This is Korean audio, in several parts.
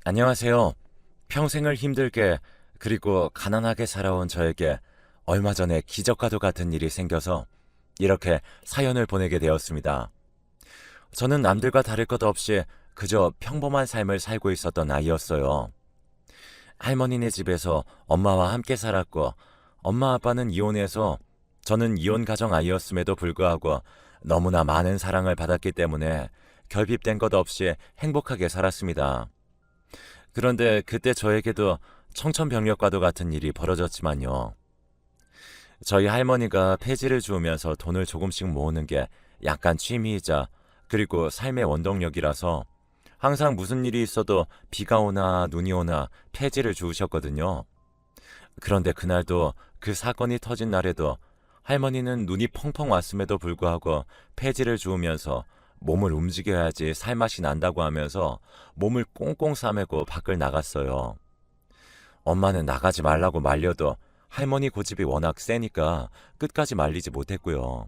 안녕하세요. 평생을 힘들게 그리고 가난하게 살아온 저에게 얼마 전에 기적과도 같은 일이 생겨서 이렇게 사연을 보내게 되었습니다. 저는 남들과 다를 것 없이 그저 평범한 삶을 살고 있었던 아이였어요. 할머니네 집에서 엄마와 함께 살았고 엄마 아빠는 이혼해서 저는 이혼 가정 아이였음에도 불구하고 너무나 많은 사랑을 받았기 때문에 결핍된 것 없이 행복하게 살았습니다. 그런데 그때 저에게도 청천벽력과도 같은 일이 벌어졌지만요. 저희 할머니가 폐지를 주우면서 돈을 조금씩 모으는 게 약간 취미이자 그리고 삶의 원동력이라서 항상 무슨 일이 있어도 비가 오나 눈이 오나 폐지를 주우셨거든요. 그런데 그날도 그 사건이 터진 날에도 할머니는 눈이 펑펑 왔음에도 불구하고 폐지를 주우면서 몸을 움직여야지 살맛이 난다고 하면서 몸을 꽁꽁 싸매고 밖을 나갔어요. 엄마는 나가지 말라고 말려도 할머니 고집이 워낙 세니까 끝까지 말리지 못했고요.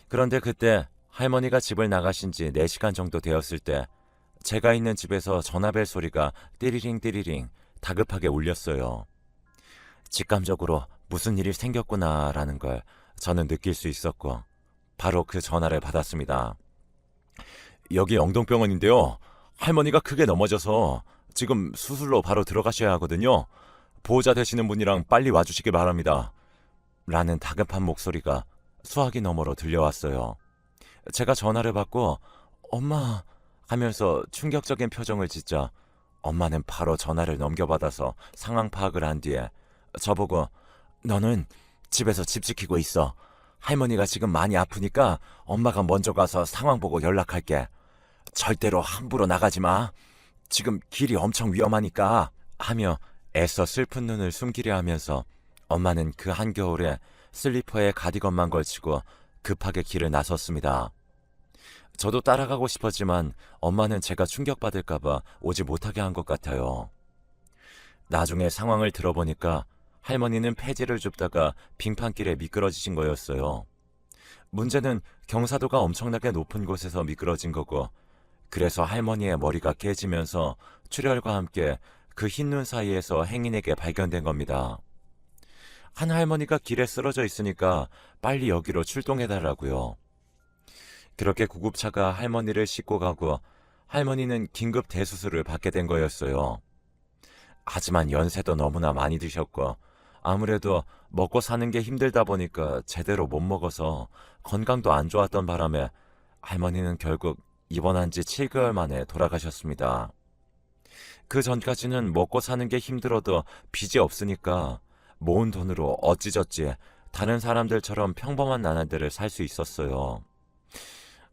그런데 그때 할머니가 집을 나가신 지 4시간 정도 되었을 때 제가 있는 집에서 전화벨 소리가 띠리링 띠리링 다급하게 울렸어요. 직감적으로 무슨 일이 생겼구나라는 걸 저는 느낄 수 있었고 바로 그 전화를 받았습니다. 여기 영동병원인데요. 할머니가 크게 넘어져서 지금 수술로 바로 들어가셔야 하거든요. 보호자 되시는 분이랑 빨리 와주시기 바랍니다. 라는 다급한 목소리가 수화기 너머로 들려왔어요. 제가 전화를 받고 엄마 하면서 충격적인 표정을 짓자 엄마는 바로 전화를 넘겨받아서 상황 파악을 한 뒤에 저보고 너는 집에서 집 지키고 있어. 할머니가 지금 많이 아프니까 엄마가 먼저 가서 상황 보고 연락할게. 절대로 함부로 나가지 마. 지금 길이 엄청 위험하니까 하며 애써 슬픈 눈을 숨기려 하면서 엄마는 그 한겨울에 슬리퍼에 가디건만 걸치고 급하게 길을 나섰습니다. 저도 따라가고 싶었지만 엄마는 제가 충격받을까봐 오지 못하게 한 것 같아요. 나중에 상황을 들어보니까 할머니는 폐지를 줍다가 빙판길에 미끄러지신 거였어요. 문제는 경사도가 엄청나게 높은 곳에서 미끄러진 거고 그래서 할머니의 머리가 깨지면서 출혈과 함께 그 흰눈 사이에서 행인에게 발견된 겁니다. 한 할머니가 길에 쓰러져 있으니까 빨리 여기로 출동해달라고요. 그렇게 구급차가 할머니를 싣고 가고 할머니는 긴급 대수술을 받게 된 거였어요. 하지만 연세도 너무나 많이 드셨고 아무래도 먹고 사는 게 힘들다 보니까 제대로 못 먹어서 건강도 안 좋았던 바람에 할머니는 결국 입원한 지 7개월 만에 돌아가셨습니다. 그 전까지는 먹고 사는 게 힘들어도 빚이 없으니까 모은 돈으로 어찌저찌 다른 사람들처럼 평범한 나날들을 살 수 있었어요.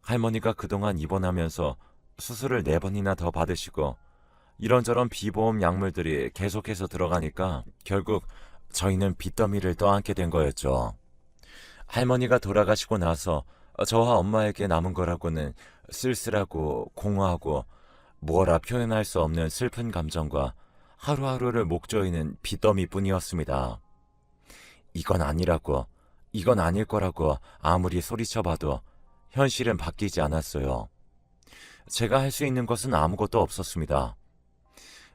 할머니가 그동안 입원하면서 수술을 4번이나 더 받으시고 이런저런 비보험 약물들이 계속해서 들어가니까 결국 저희는 빚더미를 떠안게 된 거였죠. 할머니가 돌아가시고 나서 저와 엄마에게 남은 거라고는 쓸쓸하고 공허하고 무어라 표현할 수 없는 슬픈 감정과 하루하루를 목조이는 빚더미뿐이었습니다. 이건 아니라고, 이건 아닐 거라고 아무리 소리쳐봐도 현실은 바뀌지 않았어요. 제가 할 수 있는 것은 아무것도 없었습니다.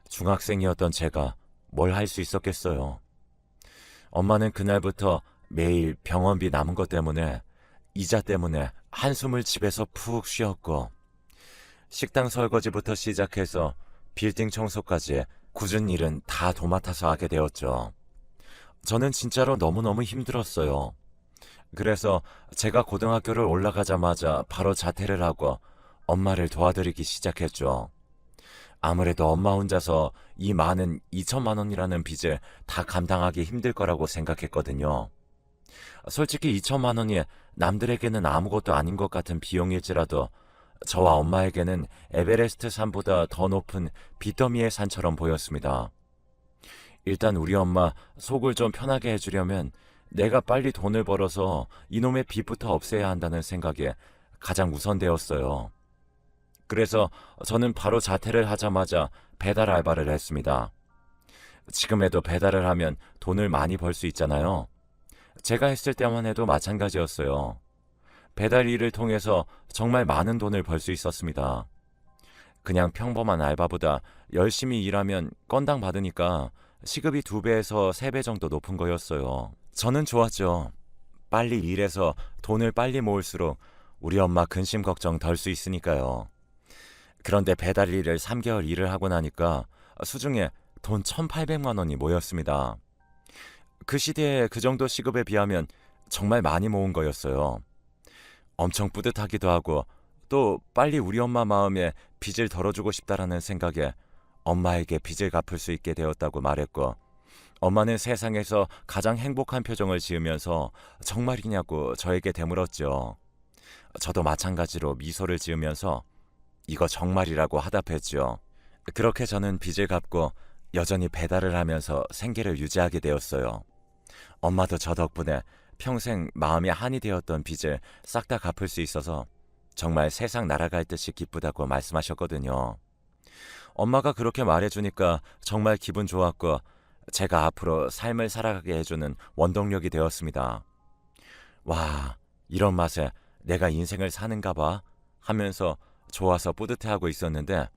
중학생이었던 제가 뭘 할 수 있었겠어요. 엄마는 그날부터 매일 병원비 남은 것 때문에 이자 때문에 한숨을 집에서 푹 쉬었고 식당 설거지부터 시작해서 빌딩 청소까지 굳은 일은 다 도맡아서 하게 되었죠. 저는 진짜로 너무너무 힘들었어요. 그래서 제가 고등학교를 올라가자마자 바로 자퇴를 하고 엄마를 도와드리기 시작했죠. 아무래도 엄마 혼자서 이 많은 2천만 원이라는 빚을 다 감당하기 힘들 거라고 생각했거든요. 솔직히 2천만 원이 남들에게는 아무것도 아닌 것 같은 비용일지라도 저와 엄마에게는 에베레스트 산보다 더 높은 빚더미의 산처럼 보였습니다. 일단 우리 엄마 속을 좀 편하게 해주려면 내가 빨리 돈을 벌어서 이놈의 빚부터 없애야 한다는 생각이 가장 우선되었어요. 그래서 저는 바로 자퇴를 하자마자 배달 알바를 했습니다. 지금에도 배달을 하면 돈을 많이 벌 수 있잖아요. 제가 했을 때만 해도 마찬가지였어요. 배달 일을 통해서 정말 많은 돈을 벌 수 있었습니다. 그냥 평범한 알바보다 열심히 일하면 건당 받으니까 시급이 2배에서 3배 정도 높은 거였어요. 저는 좋았죠. 빨리 일해서 돈을 빨리 모을수록 우리 엄마 근심 걱정 덜 수 있으니까요. 그런데 배달 일을 3개월 일을 하고 나니까 수중에 돈 1,800만 원이 모였습니다. 그 시대에 그 정도 시급에 비하면 정말 많이 모은 거였어요. 엄청 뿌듯하기도 하고 또 빨리 우리 엄마 마음에 빚을 덜어주고 싶다라는 생각에 엄마에게 빚을 갚을 수 있게 되었다고 말했고, 엄마는 세상에서 가장 행복한 표정을 지으면서 정말이냐고 저에게 되물었죠. 저도 마찬가지로 미소를 지으면서 이거 정말이라고 하답했죠. 그렇게 저는 빚을 갚고 여전히 배달을 하면서 생계를 유지하게 되었어요. 엄마도 저 덕분에 평생 마음이 한이 되었던 빚을 싹 다 갚을 수 있어서 정말 세상 날아갈 듯이 기쁘다고 말씀하셨거든요. 엄마가 그렇게 말해주니까 정말 기분 좋았고 제가 앞으로 삶을 살아가게 해주는 원동력이 되었습니다. 와, 이런 맛에 내가 인생을 사는가 봐 하면서 좋아서 뿌듯해하고 있었는데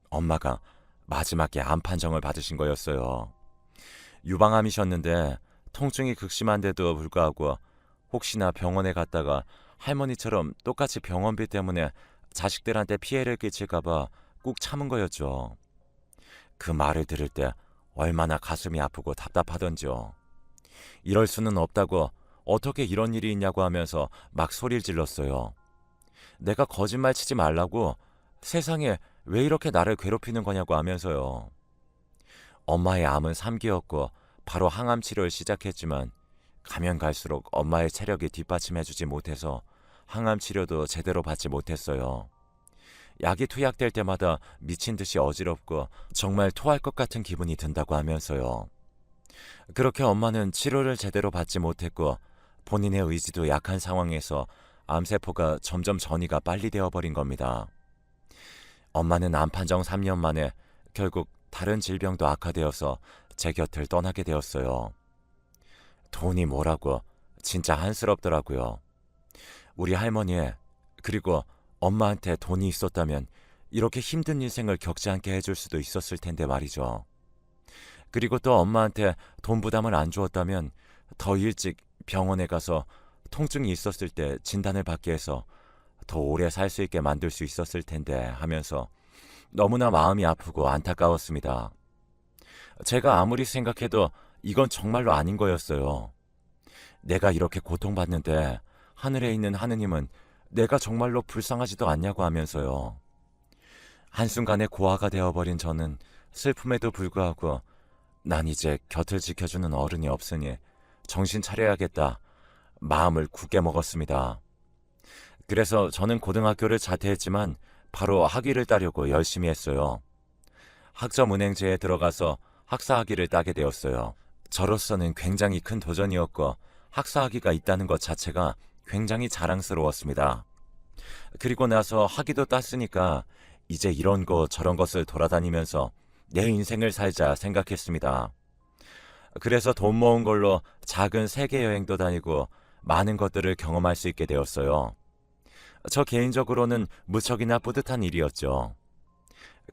엄마가 마지막에 암 판정을 받으신 거였어요. 유방암이셨는데 통증이 극심한데도 불구하고 혹시나 병원에 갔다가 할머니처럼 똑같이 병원비 때문에 자식들한테 피해를 끼칠까봐 꾹 참은 거였죠. 그 말을 들을 때 얼마나 가슴이 아프고 답답하던지요. 이럴 수는 없다고, 어떻게 이런 일이 있냐고 하면서 막 소리를 질렀어요. 내가 거짓말 치지 말라고, 세상에 왜 이렇게 나를 괴롭히는 거냐고 하면서요. 엄마의 암은 3기였고 바로 항암 치료를 시작했지만 가면 갈수록 엄마의 체력이 뒷받침해주지 못해서 항암 치료도 제대로 받지 못했어요. 약이 투약될 때마다 미친 듯이 어지럽고 정말 토할 것 같은 기분이 든다고 하면서요. 그렇게 엄마는 치료를 제대로 받지 못했고 본인의 의지도 약한 상황에서 암세포가 점점 전이가 빨리 되어버린 겁니다. 엄마는 암 판정 3년 만에 결국 다른 질병도 악화되어서 제 곁을 떠나게 되었어요. 돈이 뭐라고 진짜 한스럽더라고요. 우리 할머니의, 그리고 엄마한테 돈이 있었다면 이렇게 힘든 인생을 겪지 않게 해줄 수도 있었을 텐데 말이죠. 그리고 또 엄마한테 돈 부담을 안 주었다면 더 일찍 병원에 가서 통증이 있었을 때 진단을 받게 해서 더 오래 살 수 있게 만들 수 있었을 텐데 하면서 너무나 마음이 아프고 안타까웠습니다. 제가 아무리 생각해도 이건 정말로 아닌 거였어요. 내가 이렇게 고통받는데 하늘에 있는 하느님은 내가 정말로 불쌍하지도 않냐고 하면서요. 한순간에 고아가 되어버린 저는 슬픔에도 불구하고 난 이제 곁을 지켜주는 어른이 없으니 정신 차려야겠다 마음을 굳게 먹었습니다. 그래서 저는 고등학교를 자퇴했지만 바로 학위를 따려고 열심히 했어요. 학점은행제에 들어가서 학사학위를 따게 되었어요. 저로서는 굉장히 큰 도전이었고 학사학위가 있다는 것 자체가 굉장히 자랑스러웠습니다. 그리고 나서 학위도 땄으니까 이제 이런 것 저런 것을 돌아다니면서 내 인생을 살자 생각했습니다. 그래서 돈 모은 걸로 작은 세계 여행도 다니고 많은 것들을 경험할 수 있게 되었어요. 저 개인적으로는 무척이나 뿌듯한 일이었죠.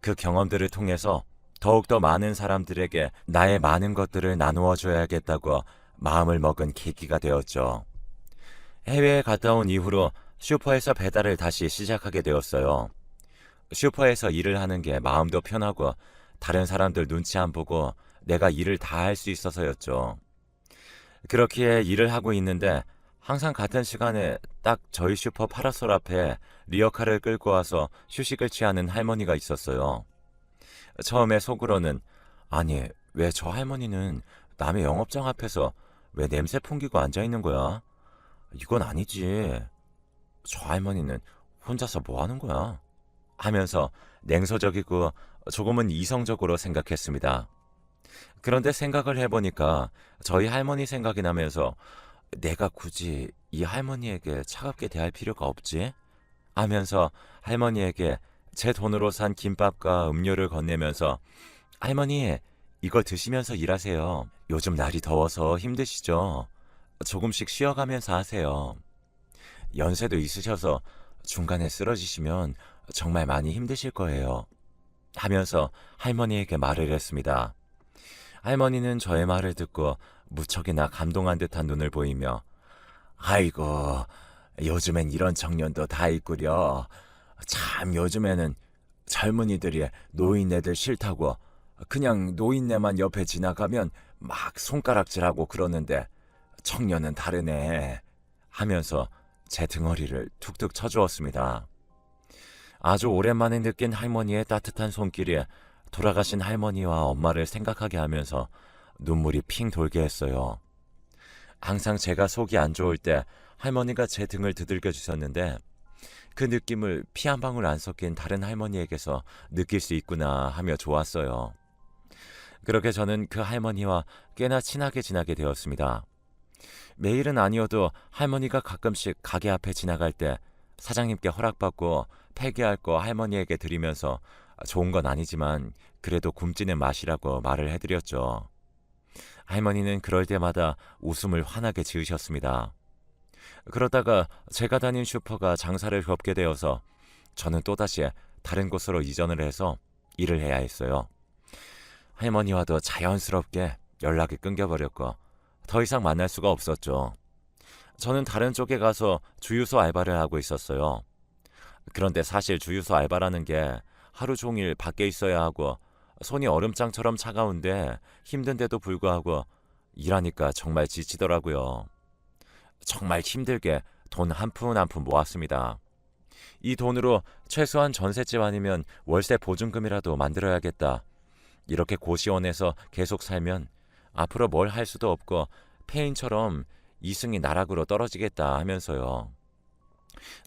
그 경험들을 통해서 더욱더 많은 사람들에게 나의 많은 것들을 나누어 줘야겠다고 마음을 먹은 계기가 되었죠. 해외에 갔다 온 이후로 슈퍼에서 배달을 다시 시작하게 되었어요. 슈퍼에서 일을 하는 게 마음도 편하고 다른 사람들 눈치 안 보고 내가 일을 다 할 수 있어서였죠. 그렇기에 일을 하고 있는데 항상 같은 시간에 딱 저희 슈퍼 파라솔 앞에 리어카를 끌고 와서 휴식을 취하는 할머니가 있었어요. 처음에 속으로는 아니, 왜 저 할머니는 남의 영업장 앞에서 왜 냄새 풍기고 앉아있는 거야? 이건 아니지. 저 할머니는 혼자서 뭐 하는 거야? 하면서 냉소적이고 조금은 이성적으로 생각했습니다. 그런데 생각을 해보니까 저희 할머니 생각이 나면서 내가 굳이 이 할머니에게 차갑게 대할 필요가 없지? 하면서 할머니에게 제 돈으로 산 김밥과 음료를 건네면서 할머니, 이걸 드시면서 일하세요. 요즘 날이 더워서 힘드시죠? 조금씩 쉬어가면서 하세요. 연세도 있으셔서 중간에 쓰러지시면 정말 많이 힘드실 거예요. 하면서 할머니에게 말을 했습니다. 할머니는 저의 말을 듣고 무척이나 감동한 듯한 눈을 보이며 아이고, 요즘엔 이런 청년도 다 있구려. 참 요즘에는 젊은이들이 노인네들 싫다고 그냥 노인네만 옆에 지나가면 막 손가락질하고 그러는데 청년은 다르네 하면서 제 등허리를 툭툭 쳐주었습니다. 아주 오랜만에 느낀 할머니의 따뜻한 손길이 돌아가신 할머니와 엄마를 생각하게 하면서 눈물이 핑 돌게 했어요. 항상 제가 속이 안 좋을 때 할머니가 제 등을 두들겨 주셨는데 그 느낌을 피 한 방울 안 섞인 다른 할머니에게서 느낄 수 있구나 하며 좋았어요. 그렇게 저는 그 할머니와 꽤나 친하게 지나게 되었습니다. 매일은 아니어도 할머니가 가끔씩 가게 앞에 지나갈 때 사장님께 허락받고 폐기할 거 할머니에게 드리면서 좋은 건 아니지만 그래도 굶지는 마시라고 말을 해드렸죠. 할머니는 그럴 때마다 웃음을 환하게 지으셨습니다. 그러다가 제가 다닌 슈퍼가 장사를 접게 되어서 저는 또다시 다른 곳으로 이전을 해서 일을 해야 했어요. 할머니와도 자연스럽게 연락이 끊겨버렸고 더 이상 만날 수가 없었죠. 저는 다른 쪽에 가서 주유소 알바를 하고 있었어요. 그런데 사실 주유소 알바라는 게 하루 종일 밖에 있어야 하고 손이 얼음장처럼 차가운데 힘든데도 불구하고 일하니까 정말 지치더라고요. 정말 힘들게 돈 한 푼 한 푼 모았습니다. 이 돈으로 최소한 전셋집 아니면 월세 보증금이라도 만들어야겠다. 이렇게 고시원에서 계속 살면 앞으로 뭘 할 수도 없고 폐인처럼 이승이 나락으로 떨어지겠다 하면서요.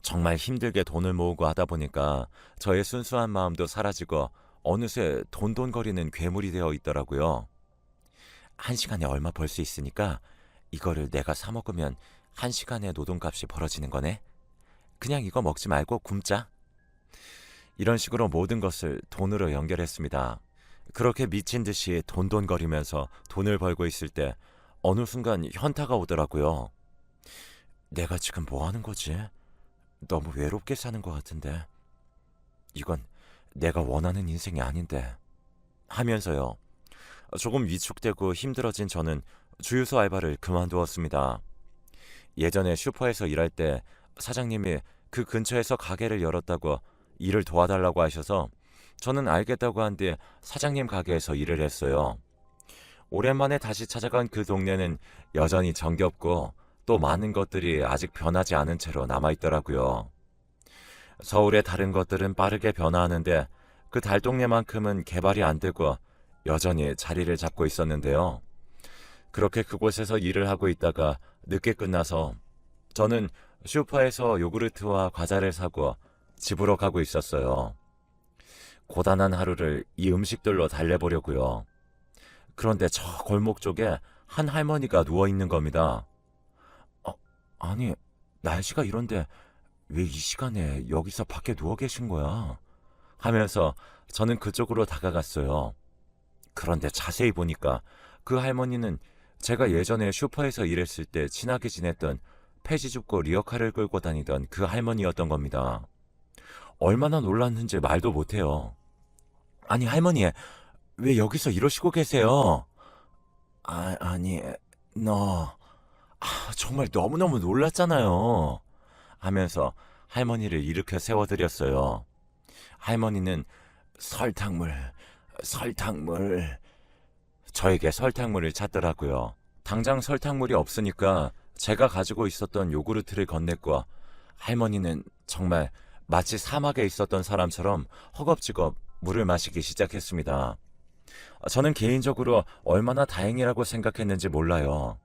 정말 힘들게 돈을 모으고 하다 보니까 저의 순수한 마음도 사라지고 어느새 돈돈거리는 괴물이 되어 있더라고요. 한 시간에 얼마 벌 수 있으니까 이거를 내가 사 먹으면 한 시간의 노동값이 벌어지는 거네. 그냥 이거 먹지 말고 굶자. 이런 식으로 모든 것을 돈으로 연결했습니다. 그렇게 미친 듯이 돈돈거리면서 돈을 벌고 있을 때 어느 순간 현타가 오더라고요. 내가 지금 뭐 하는 거지? 너무 외롭게 사는 것 같은데. 이건 내가 원하는 인생이 아닌데. 하면서요. 조금 위축되고 힘들어진 저는 주유소 알바를 그만두었습니다. 예전에 슈퍼에서 일할 때 사장님이 그 근처에서 가게를 열었다고 일을 도와달라고 하셔서 저는 알겠다고 한 뒤 사장님 가게에서 일을 했어요. 오랜만에 다시 찾아간 그 동네는 여전히 정겹고 또 많은 것들이 아직 변하지 않은 채로 남아있더라고요. 서울의 다른 것들은 빠르게 변화하는데 그 달동네만큼은 개발이 안 되고 여전히 자리를 잡고 있었는데요. 그렇게 그곳에서 일을 하고 있다가 늦게 끝나서 저는 슈퍼에서 요구르트와 과자를 사고 집으로 가고 있었어요. 고단한 하루를 이 음식들로 달래보려고요. 그런데 저 골목 쪽에 한 할머니가 누워있는 겁니다. 아니, 날씨가 이런데 왜 이 시간에 여기서 밖에 누워 계신 거야? 하면서 저는 그쪽으로 다가갔어요. 그런데 자세히 보니까 그 할머니는 제가 예전에 슈퍼에서 일했을 때 친하게 지냈던 폐지 줍고 리어카를 끌고 다니던 그 할머니였던 겁니다. 얼마나 놀랐는지 말도 못해요. 아니 할머니, 왜 여기서 이러시고 계세요? 아니, 너 정말 너무너무 놀랐잖아요. 하면서 할머니를 일으켜 세워드렸어요. 할머니는 설탕물, 설탕물. 저에게 설탕물을 찾더라고요. 당장 설탕물이 없으니까 제가 가지고 있었던 요구르트를 건넸고 할머니는 정말 마치 사막에 있었던 사람처럼 허겁지겁 물을 마시기 시작했습니다. 저는 개인적으로 얼마나 다행이라고 생각했는지 몰라요.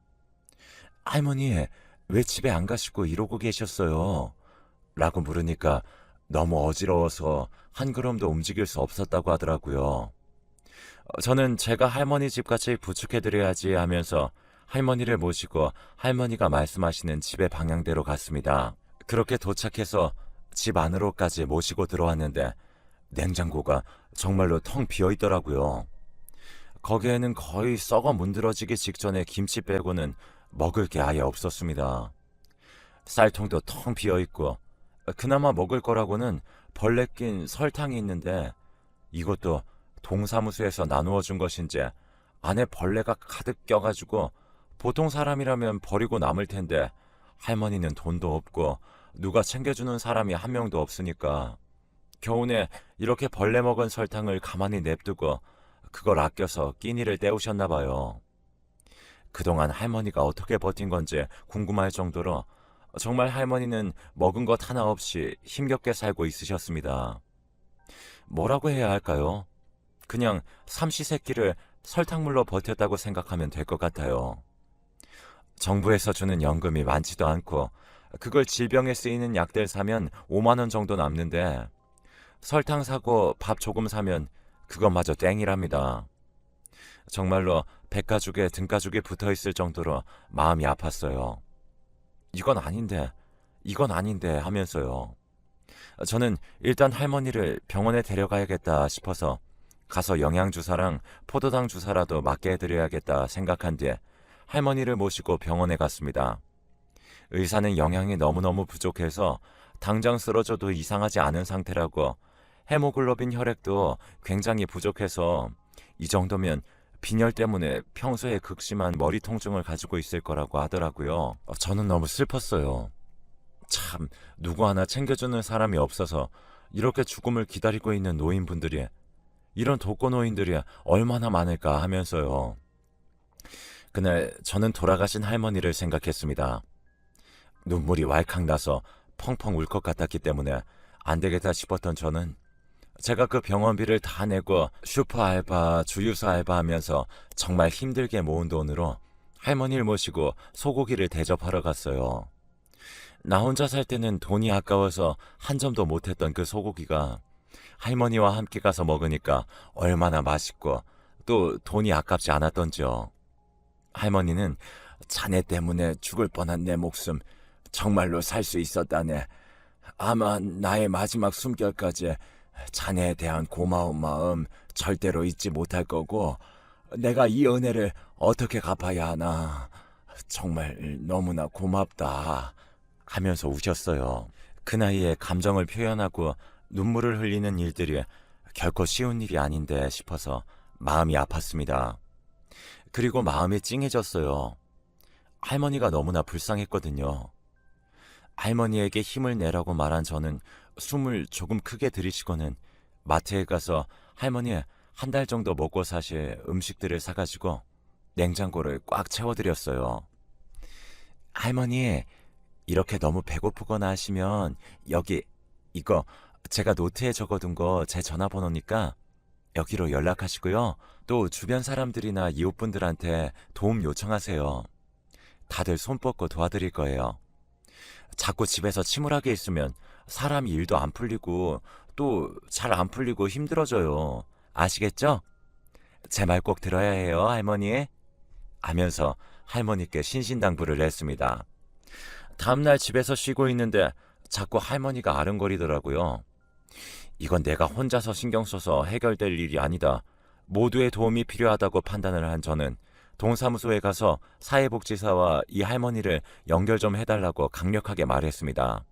할머니, 왜 집에 안 가시고 이러고 계셨어요? 라고 물으니까 너무 어지러워서 한 걸음도 움직일 수 없었다고 하더라고요. 저는 제가 할머니 집같이 부축해드려야지 하면서 할머니를 모시고 할머니가 말씀하시는 집의 방향대로 갔습니다. 그렇게 도착해서 집 안으로까지 모시고 들어왔는데 냉장고가 정말로 텅 비어 있더라고요. 거기에는 거의 썩어 문드러지기 직전에 김치 빼고는 먹을 게 아예 없었습니다. 쌀통도 텅 비어 있고 그나마 먹을 거라고는 벌레 낀 설탕이 있는데 이것도 동사무소에서 나누어 준 것인지 안에 벌레가 가득 껴가지고 보통 사람이라면 버리고 남을 텐데 할머니는 돈도 없고 누가 챙겨주는 사람이 한 명도 없으니까 겨우내 이렇게 벌레 먹은 설탕을 가만히 냅두고 그걸 아껴서 끼니를 때우셨나 봐요. 그동안 할머니가 어떻게 버틴 건지 궁금할 정도로 정말 할머니는 먹은 것 하나 없이 힘겹게 살고 있으셨습니다. 뭐라고 해야 할까요? 그냥 삼시세끼를 설탕물로 버텼다고 생각하면 될 것 같아요. 정부에서 주는 연금이 많지도 않고 그걸 질병에 쓰이는 약들 사면 5만 원 정도 남는데 설탕 사고 밥 조금 사면 그것마저 땡이랍니다. 정말로 백가죽에 등가죽이 붙어 있을 정도로 마음이 아팠어요. 이건 아닌데 하면서요. 저는 일단 할머니를 병원에 데려가야겠다 싶어서 가서 영양주사랑 포도당 주사라도 맞게 해드려야겠다 생각한 뒤에 할머니를 모시고 병원에 갔습니다. 의사는 영양이 너무너무 부족해서 당장 쓰러져도 이상하지 않은 상태라고 헤모글로빈 혈액도 굉장히 부족해서 이 정도면 빈혈 때문에 평소에 극심한 머리 통증을 가지고 있을 거라고 하더라고요. 저는 너무 슬펐어요. 참, 누구 하나 챙겨주는 사람이 없어서 이렇게 죽음을 기다리고 있는 노인분들이, 이런 독거노인들이 얼마나 많을까 하면서요. 그날 저는 돌아가신 할머니를 생각했습니다. 눈물이 왈칵 나서 펑펑 울 것 같았기 때문에 안 되겠다 싶었던 저는 제가 그 병원비를 다 내고 슈퍼 알바, 주유소 알바 하면서 정말 힘들게 모은 돈으로 할머니를 모시고 소고기를 대접하러 갔어요. 나 혼자 살 때는 돈이 아까워서 한 점도 못했던 그 소고기가 할머니와 함께 가서 먹으니까 얼마나 맛있고 또 돈이 아깝지 않았던지요. 할머니는 자네 때문에 죽을 뻔한 내 목숨 정말로 살 수 있었다네. 아마 나의 마지막 숨결까지 자네에 대한 고마운 마음 절대로 잊지 못할 거고 내가 이 은혜를 어떻게 갚아야 하나. 정말 너무나 고맙다 하면서 우셨어요. 그 나이에 감정을 표현하고 눈물을 흘리는 일들이 결코 쉬운 일이 아닌데 싶어서 마음이 아팠습니다. 그리고 마음이 찡해졌어요. 할머니가 너무나 불쌍했거든요. 할머니에게 힘을 내라고 말한 저는 숨을 조금 크게 들이쉬고는 마트에 가서 할머니 한 달 정도 먹고 사실 음식들을 사가지고 냉장고를 꽉 채워드렸어요. 할머니, 이렇게 너무 배고프거나 하시면 여기 이거 제가 노트에 적어둔 거 제 전화번호니까 여기로 연락하시고요. 또 주변 사람들이나 이웃분들한테 도움 요청하세요. 다들 손 뻗고 도와드릴 거예요. 자꾸 집에서 침울하게 있으면 사람 일도 안 풀리고 또 잘 안 풀리고 힘들어져요. 아시겠죠? 제 말 꼭 들어야 해요, 할머니. 하면서 할머니께 신신당부를 했습니다. 다음날 집에서 쉬고 있는데 자꾸 할머니가 아른거리더라고요. 이건 내가 혼자서 신경 써서 해결될 일이 아니다. 모두의 도움이 필요하다고 판단을 한 저는 동사무소에 가서 사회복지사와 이 할머니를 연결 좀 해달라고 강력하게 말했습니다.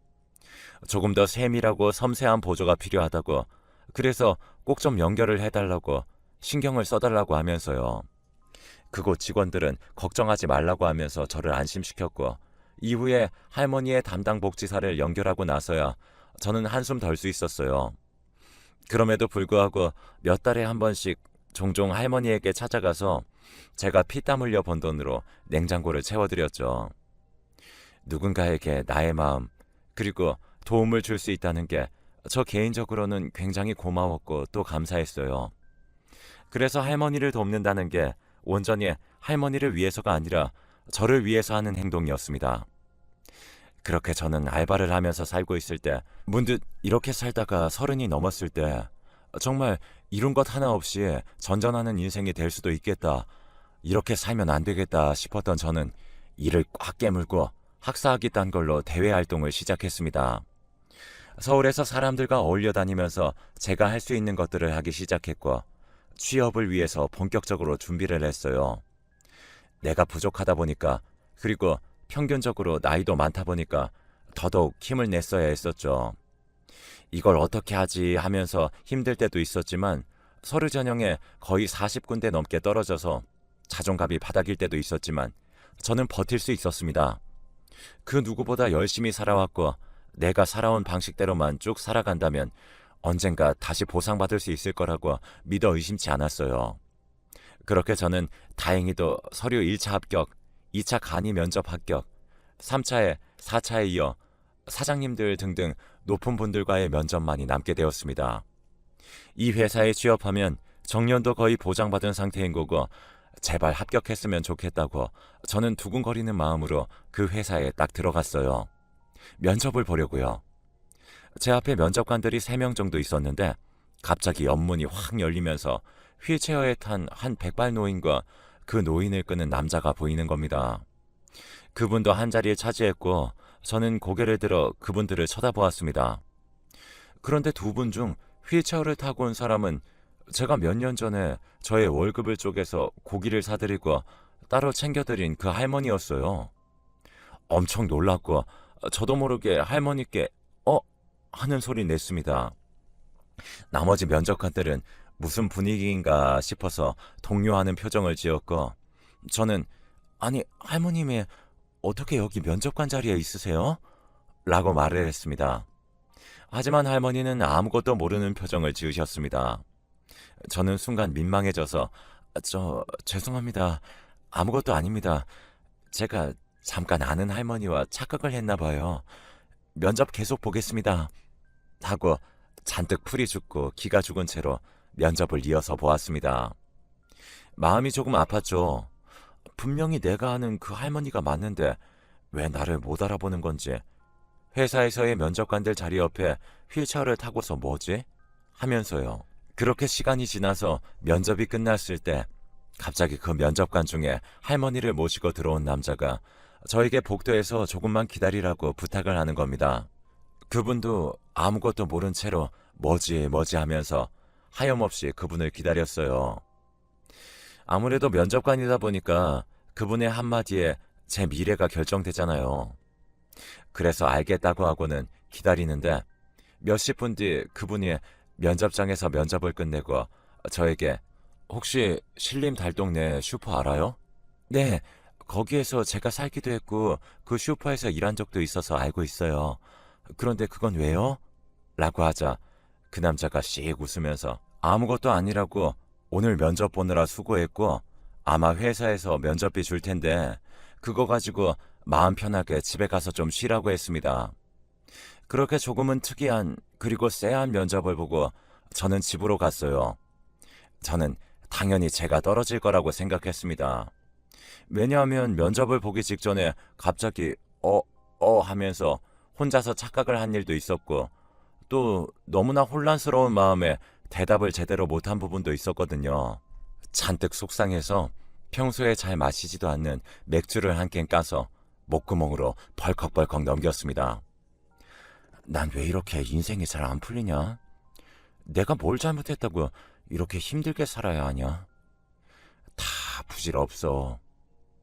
조금 더 세밀하고 섬세한 보조가 필요하다고, 그래서 꼭 좀 연결을 해달라고 신경을 써달라고 하면서요. 그곳 직원들은 걱정하지 말라고 하면서 저를 안심시켰고 이후에 할머니의 담당 복지사를 연결하고 나서야 저는 한숨 덜 수 있었어요. 그럼에도 불구하고 몇 달에 한 번씩 종종 할머니에게 찾아가서 제가 피땀 흘려 번 돈으로 냉장고를 채워드렸죠. 누군가에게 나의 마음 그리고 도움을 줄 수 있다는 게 저 개인적으로는 굉장히 고마웠고 또 감사했어요. 그래서 할머니를 돕는다는 게 온전히 할머니를 위해서가 아니라 저를 위해서 하는 행동이었습니다. 그렇게 저는 알바를 하면서 살고 있을 때 문득 이렇게 살다가 30이 넘었을 때 정말 이룬 것 하나 없이 전전하는 인생이 될 수도 있겠다. 이렇게 살면 안 되겠다 싶었던 저는 이를 꽉 깨물고 학사학위 딴 걸로 대외 활동을 시작했습니다. 서울에서 사람들과 어울려 다니면서 제가 할 수 있는 것들을 하기 시작했고 취업을 위해서 본격적으로 준비를 했어요. 내가 부족하다 보니까 그리고 평균적으로 나이도 많다 보니까 더더욱 힘을 냈어야 했었죠. 이걸 어떻게 하지 하면서 힘들 때도 있었지만 서류 전형에 거의 40군데 넘게 떨어져서 자존감이 바닥일 때도 있었지만 저는 버틸 수 있었습니다. 그 누구보다 열심히 살아왔고 내가 살아온 방식대로만 쭉 살아간다면 언젠가 다시 보상받을 수 있을 거라고 믿어 의심치 않았어요. 그렇게 저는 다행히도 서류 1차 합격, 2차 간이 면접 합격, 3차에 4차에 이어 사장님들 등등 높은 분들과의 면접만이 남게 되었습니다. 이 회사에 취업하면 정년도 거의 보장받은 상태인 거고 제발 합격했으면 좋겠다고 저는 두근거리는 마음으로 그 회사에 딱 들어갔어요. 면접을 보려고요. 제 앞에 면접관들이 3명 정도 있었는데 갑자기 옆문이 확 열리면서 휠체어에 탄 한 백발 노인과 그 노인을 끄는 남자가 보이는 겁니다. 그분도 한자리에 차지했고 저는 고개를 들어 그분들을 쳐다보았습니다. 그런데 두 분 중 휠체어를 타고 온 사람은 제가 몇 년 전에 저의 월급을 쪼개서 고기를 사드리고 따로 챙겨드린 그 할머니였어요. 엄청 놀랐고 저도 모르게 할머니께 하는 소리 냈습니다. 나머지 면접관들은 무슨 분위기인가 싶어서 동요하는 표정을 지었고 저는 아니 할머님이 어떻게 여기 면접관 자리에 있으세요? 라고 말을 했습니다. 하지만 할머니는 아무것도 모르는 표정을 지으셨습니다. 저는 순간 민망해져서 죄송합니다. 아무것도 아닙니다. 제가 잠깐 아는 할머니와 착각을 했나 봐요. 면접 계속 보겠습니다. 하고 잔뜩 풀이 죽고 기가 죽은 채로 면접을 이어서 보았습니다. 마음이 조금 아팠죠. 분명히 내가 아는 그 할머니가 맞는데 왜 나를 못 알아보는 건지. 회사에서의 면접관들 자리 옆에 휠체어를 타고서 뭐지? 하면서요. 그렇게 시간이 지나서 면접이 끝났을 때 갑자기 그 면접관 중에 할머니를 모시고 들어온 남자가 저에게 복도에서 조금만 기다리라고 부탁을 하는 겁니다. 그분도 아무것도 모른 채로 뭐지 하면서 하염없이 그분을 기다렸어요. 아무래도 면접관이다 보니까 그분의 한마디에 제 미래가 결정되잖아요. 그래서 알겠다고 하고는 기다리는데 몇십 분 뒤 그분이 면접장에서 면접을 끝내고 저에게 혹시 신림 달동네 슈퍼 알아요? 네, 거기에서 제가 살기도 했고 그 슈퍼에서 일한 적도 있어서 알고 있어요. 그런데 그건 왜요? 라고 하자 그 남자가 씩 웃으면서 아무것도 아니라고 오늘 면접 보느라 수고했고 아마 회사에서 면접비 줄 텐데 그거 가지고 마음 편하게 집에 가서 좀 쉬라고 했습니다. 그렇게 조금은 특이한 그리고 쎄한 면접을 보고 저는 집으로 갔어요. 저는 당연히 제가 떨어질 거라고 생각했습니다. 왜냐하면 면접을 보기 직전에 갑자기 하면서 혼자서 착각을 한 일도 있었고 또 너무나 혼란스러운 마음에 대답을 제대로 못한 부분도 있었거든요. 잔뜩 속상해서 평소에 잘 마시지도 않는 맥주를 한 캔 까서 목구멍으로 벌컥벌컥 넘겼습니다. 난 왜 이렇게 인생이 잘 안 풀리냐? 내가 뭘 잘못했다고 이렇게 힘들게 살아야 하냐? 다 부질없어.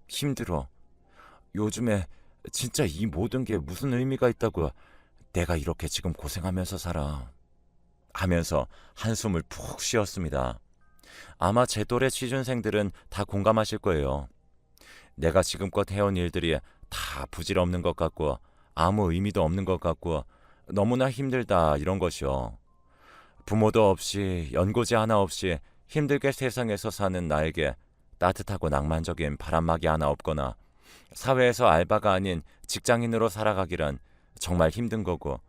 힘들어. 요즘에 진짜 이 모든 게 무슨 의미가 있다고 내가 이렇게 지금 고생하면서 살아. 하면서 한숨을 푹 쉬었습니다. 아마 제 또래 취준생들은 다 공감하실 거예요. 내가 지금껏 해온 일들이 다 부질없는 것 같고 아무 의미도 없는 것 같고 너무나 힘들다 이런 것이요. 부모도 없이 연고지 하나 없이 힘들게 세상에서 사는 나에게 따뜻하고 낭만적인 바람막이 하나 없거나 사회에서 알바가 아닌 직장인으로 살아가기란 정말 힘든 거고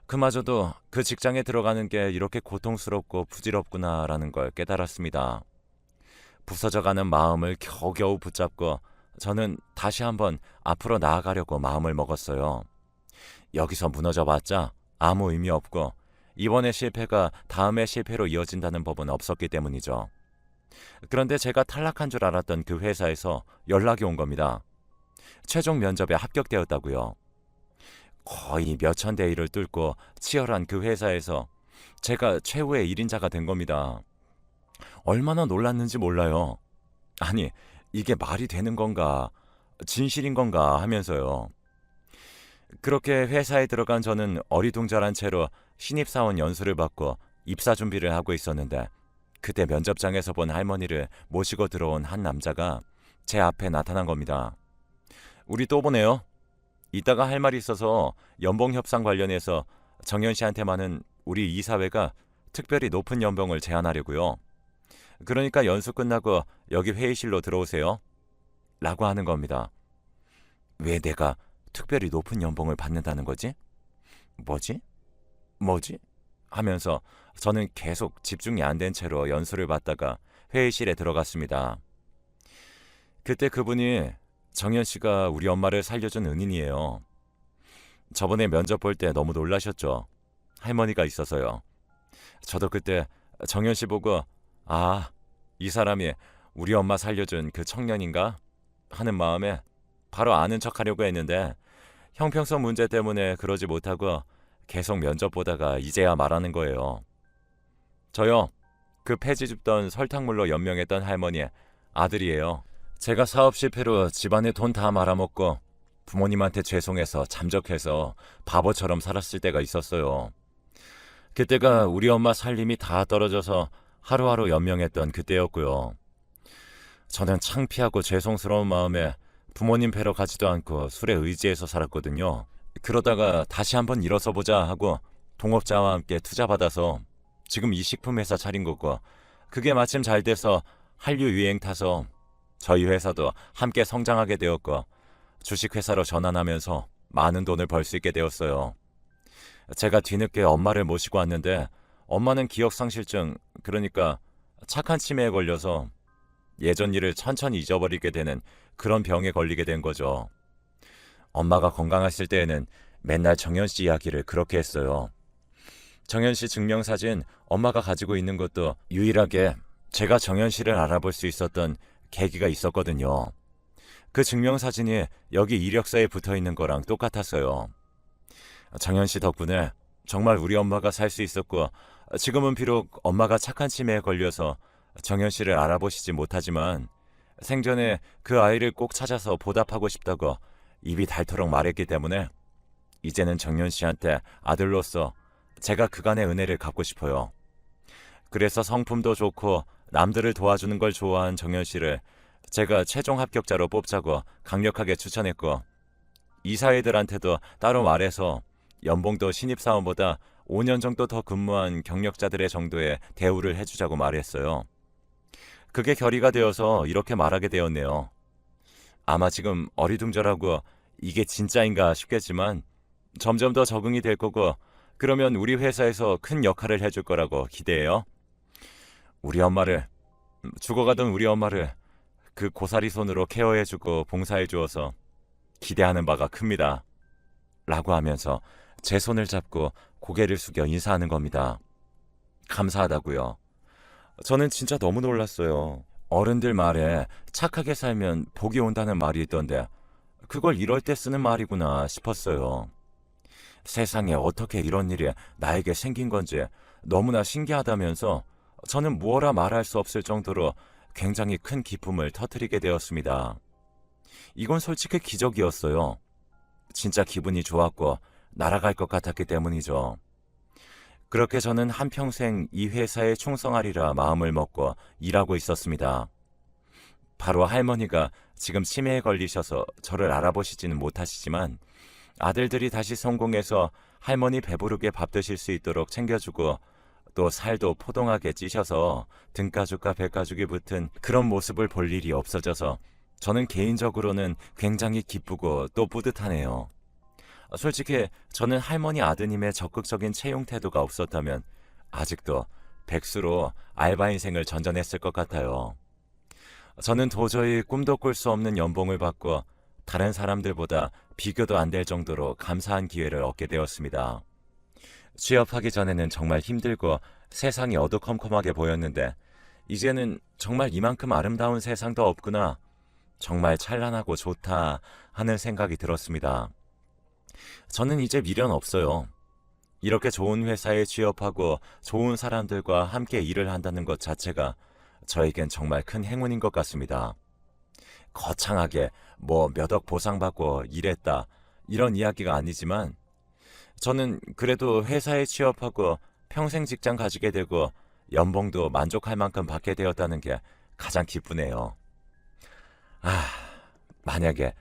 그마저도 그 직장에 들어가는 게 이렇게 고통스럽고 부질없구나라는 걸 깨달았습니다. 부서져가는 마음을 겨우겨우 붙잡고 저는 다시 한번 앞으로 나아가려고 마음을 먹었어요. 여기서 무너져봤자 아무 의미 없고 이번의 실패가 다음의 실패로 이어진다는 법은 없었기 때문이죠. 그런데 제가 탈락한 줄 알았던 그 회사에서 연락이 온 겁니다. 최종 면접에 합격되었다고요. 거의 몇천 대 1을 뚫고 치열한 그 회사에서 제가 최후의 1인자가 된 겁니다. 얼마나 놀랐는지 몰라요. 아니, 이게 말이 되는 건가, 진실인 건가 하면서요. 그렇게 회사에 들어간 저는 어리둥절한 채로 신입사원 연수를 받고 입사 준비를 하고 있었는데 그때 면접장에서 본 할머니를 모시고 들어온 한 남자가 제 앞에 나타난 겁니다. 우리 또 보네요. 이따가 할 말이 있어서 연봉 협상 관련해서 정현 씨한테만은 우리 이사회가 특별히 높은 연봉을 제안하려고요. 그러니까 연수 끝나고 여기 회의실로 들어오세요. 라고 하는 겁니다. 왜 내가 특별히 높은 연봉을 받는다는 거지? 뭐지? 뭐지? 하면서 저는 계속 집중이 안 된 채로 연수를 받다가 회의실에 들어갔습니다. 그때 그분이 정현 씨가 우리 엄마를 살려준 은인이에요. 저번에 면접 볼 때 너무 놀라셨죠? 할머니가 있어서요. 저도 그때 정현 씨 보고 아, 이 사람이 우리 엄마 살려준 그 청년인가? 하는 마음에 바로 아는 척하려고 했는데 형평성 문제 때문에 그러지 못하고 계속 면접 보다가 이제야 말하는 거예요. 저요. 그 폐지 줍던 설탕물로 연명했던 할머니의 아들이에요. 제가 사업 실패로 집안에 돈 다 말아먹고 부모님한테 죄송해서 잠적해서 바보처럼 살았을 때가 있었어요. 그때가 우리 엄마 살림이 다 떨어져서 하루하루 연명했던 그때였고요. 저는 창피하고 죄송스러운 마음에 부모님 뵈러 가지도 않고 술에 의지해서 살았거든요. 그러다가 다시 한번 일어서 보자 하고 동업자와 함께 투자받아서 지금 이 식품회사 차린 거고 그게 마침 잘 돼서 한류 유행 타서 저희 회사도 함께 성장하게 되었고 주식회사로 전환하면서 많은 돈을 벌 수 있게 되었어요. 제가 뒤늦게 엄마를 모시고 왔는데 엄마는 기억상실증, 그러니까 착한 치매에 걸려서 예전 일을 천천히 잊어버리게 되는 그런 병에 걸리게 된 거죠. 엄마가 건강하실 때에는 맨날 정현 씨 이야기를 그렇게 했어요. 정현 씨 증명사진 엄마가 가지고 있는 것도 유일하게 제가 정현 씨를 알아볼 수 있었던 계기가 있었거든요. 그 증명사진이 여기 이력서에 붙어 있는 거랑 똑같았어요. 정현 씨 덕분에 정말 우리 엄마가 살 수 있었고 지금은 비록 엄마가 착한 치매에 걸려서 정현 씨를 알아보시지 못하지만 생전에 그 아이를 꼭 찾아서 보답하고 싶다고 입이 닳도록 말했기 때문에 이제는 정현 씨한테 아들로서 제가 그간의 은혜를 갚고 싶어요. 그래서 성품도 좋고 남들을 도와주는 걸 좋아한 정현 씨를 제가 최종 합격자로 뽑자고 강력하게 추천했고 이사회들한테도 따로 말해서 연봉도 신입사원보다 5년 정도 더 근무한 경력자들의 정도의 대우를 해주자고 말했어요. 그게 결의가 되어서 이렇게 말하게 되었네요. 아마 지금 어리둥절하고 이게 진짜인가 싶겠지만 점점 더 적응이 될 거고 그러면 우리 회사에서 큰 역할을 해줄 거라고 기대해요. 우리 엄마를, 죽어가던 우리 엄마를 그 고사리 손으로 케어해주고 봉사해주어서 기대하는 바가 큽니다. 라고 하면서 제 손을 잡고 고개를 숙여 인사하는 겁니다. 감사하다고요. 저는 진짜 너무 놀랐어요. 어른들 말에 착하게 살면 복이 온다는 말이 있던데 그걸 이럴 때 쓰는 말이구나 싶었어요. 세상에 어떻게 이런 일이 나에게 생긴 건지 너무나 신기하다면서 저는 무어라 말할 수 없을 정도로 굉장히 큰 기쁨을 터뜨리게 되었습니다. 이건 솔직히 기적이었어요. 진짜 기분이 좋았고 날아갈 것 같았기 때문이죠. 그렇게 저는 한평생 이 회사에 충성하리라 마음을 먹고 일하고 있었습니다. 바로 할머니가 지금 치매에 걸리셔서 저를 알아보시지는 못하시지만 아들들이 다시 성공해서 할머니 배부르게 밥 드실 수 있도록 챙겨주고 또 살도 포동하게 찌셔서 등가죽과 배가죽이 붙은 그런 모습을 볼 일이 없어져서 저는 개인적으로는 굉장히 기쁘고 또 뿌듯하네요. 솔직히 저는 할머니 아드님의 적극적인 채용 태도가 없었다면 아직도 백수로 알바 인생을 전전했을 것 같아요. 저는 도저히 꿈도 꿀 수 없는 연봉을 받고 다른 사람들보다 비교도 안 될 정도로 감사한 기회를 얻게 되었습니다. 취업하기 전에는 정말 힘들고 세상이 어두컴컴하게 보였는데 이제는 정말 이만큼 아름다운 세상도 없구나, 정말 찬란하고 좋다 하는 생각이 들었습니다. 저는 이제 미련 없어요. 이렇게 좋은 회사에 취업하고 좋은 사람들과 함께 일을 한다는 것 자체가 저에겐 정말 큰 행운인 것 같습니다. 거창하게 몇 억 보상받고 일했다 이런 이야기가 아니지만 저는 그래도 회사에 취업하고 평생 직장 가지게 되고 연봉도 만족할 만큼 받게 되었다는 게 가장 기쁘네요. 아, 만약에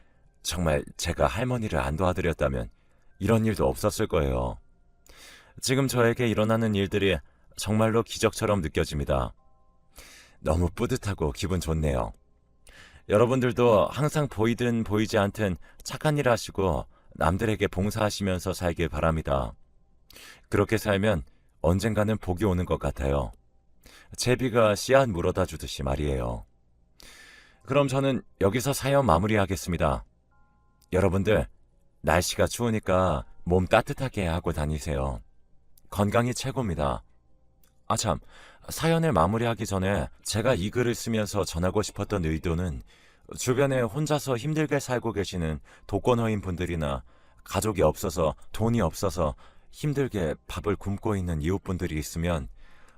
정말 제가 할머니를 안 도와드렸다면 이런 일도 없었을 거예요. 지금 저에게 일어나는 일들이 정말로 기적처럼 느껴집니다. 너무 뿌듯하고 기분 좋네요. 여러분들도 항상 보이든 보이지 않든 착한 일 하시고 남들에게 봉사하시면서 살길 바랍니다. 그렇게 살면 언젠가는 복이 오는 것 같아요. 제비가 씨앗 물어다 주듯이 말이에요. 그럼 저는 여기서 사연 마무리하겠습니다. 여러분들, 날씨가 추우니까 몸 따뜻하게 하고 다니세요. 건강이 최고입니다. 아 참, 사연을 마무리하기 전에 제가 이 글을 쓰면서 전하고 싶었던 의도는 주변에 혼자서 힘들게 살고 계시는 독거노인 분들이나 가족이 없어서 돈이 없어서 힘들게 밥을 굶고 있는 이웃분들이 있으면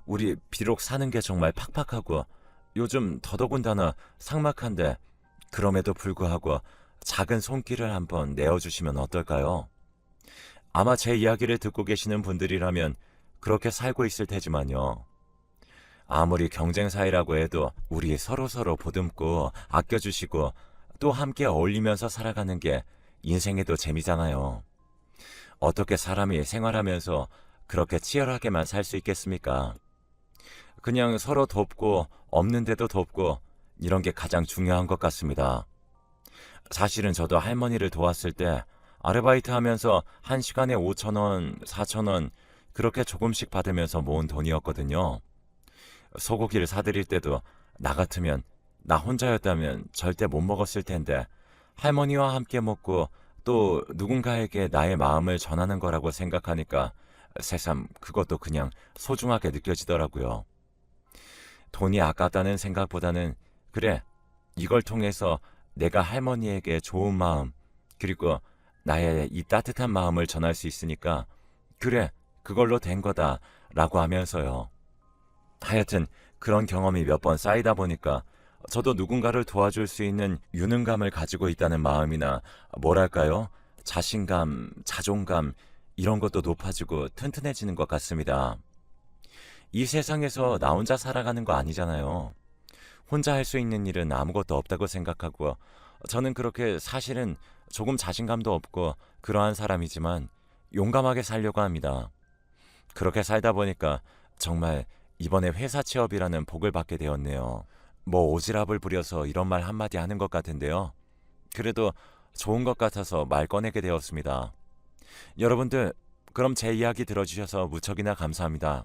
우리 비록 사는 게 정말 팍팍하고 요즘 더더군다나 삭막한데 그럼에도 불구하고 작은 손길을 한번 내어주시면 어떨까요? 아마 제 이야기를 듣고 계시는 분들이라면 그렇게 살고 있을 테지만요. 아무리 경쟁 사회라고 해도 우리 서로서로 보듬고 아껴주시고 또 함께 어울리면서 살아가는 게 인생에도 재미잖아요. 어떻게 사람이 생활하면서 그렇게 치열하게만 살 수 있겠습니까? 그냥 서로 돕고 없는데도 돕고 이런 게 가장 중요한 것 같습니다. 사실은 저도 할머니를 도왔을 때 아르바이트 하면서 1시간에 5,000원, 4,000원 그렇게 조금씩 받으면서 모은 돈이었거든요. 소고기를 사드릴 때도 나 같으면 나 혼자였다면 절대 못 먹었을 텐데 할머니와 함께 먹고 또 누군가에게 나의 마음을 전하는 거라고 생각하니까 새삼 그것도 그냥 소중하게 느껴지더라고요. 돈이 아깝다는 생각보다는 그래, 이걸 통해서 내가 할머니에게 좋은 마음 그리고 나의 이 따뜻한 마음을 전할 수 있으니까 그래, 그걸로 된 거다 라고 하면서요. 하여튼 그런 경험이 몇 번 쌓이다 보니까 저도 누군가를 도와줄 수 있는 유능감을 가지고 있다는 마음이나 뭐랄까요? 자신감, 자존감 이런 것도 높아지고 튼튼해지는 것 같습니다. 이 세상에서 나 혼자 살아가는 거 아니잖아요. 혼자 할 수 있는 일은 아무것도 없다고 생각하고 저는 그렇게 사실은 조금 자신감도 없고 그러한 사람이지만 용감하게 살려고 합니다. 그렇게 살다 보니까 정말 이번에 회사 취업이라는 복을 받게 되었네요. 뭐 오지랖을 부려서 이런 말 한마디 하는 것 같은데요. 그래도 좋은 것 같아서 말 꺼내게 되었습니다. 여러분들, 그럼 제 이야기 들어주셔서 무척이나 감사합니다.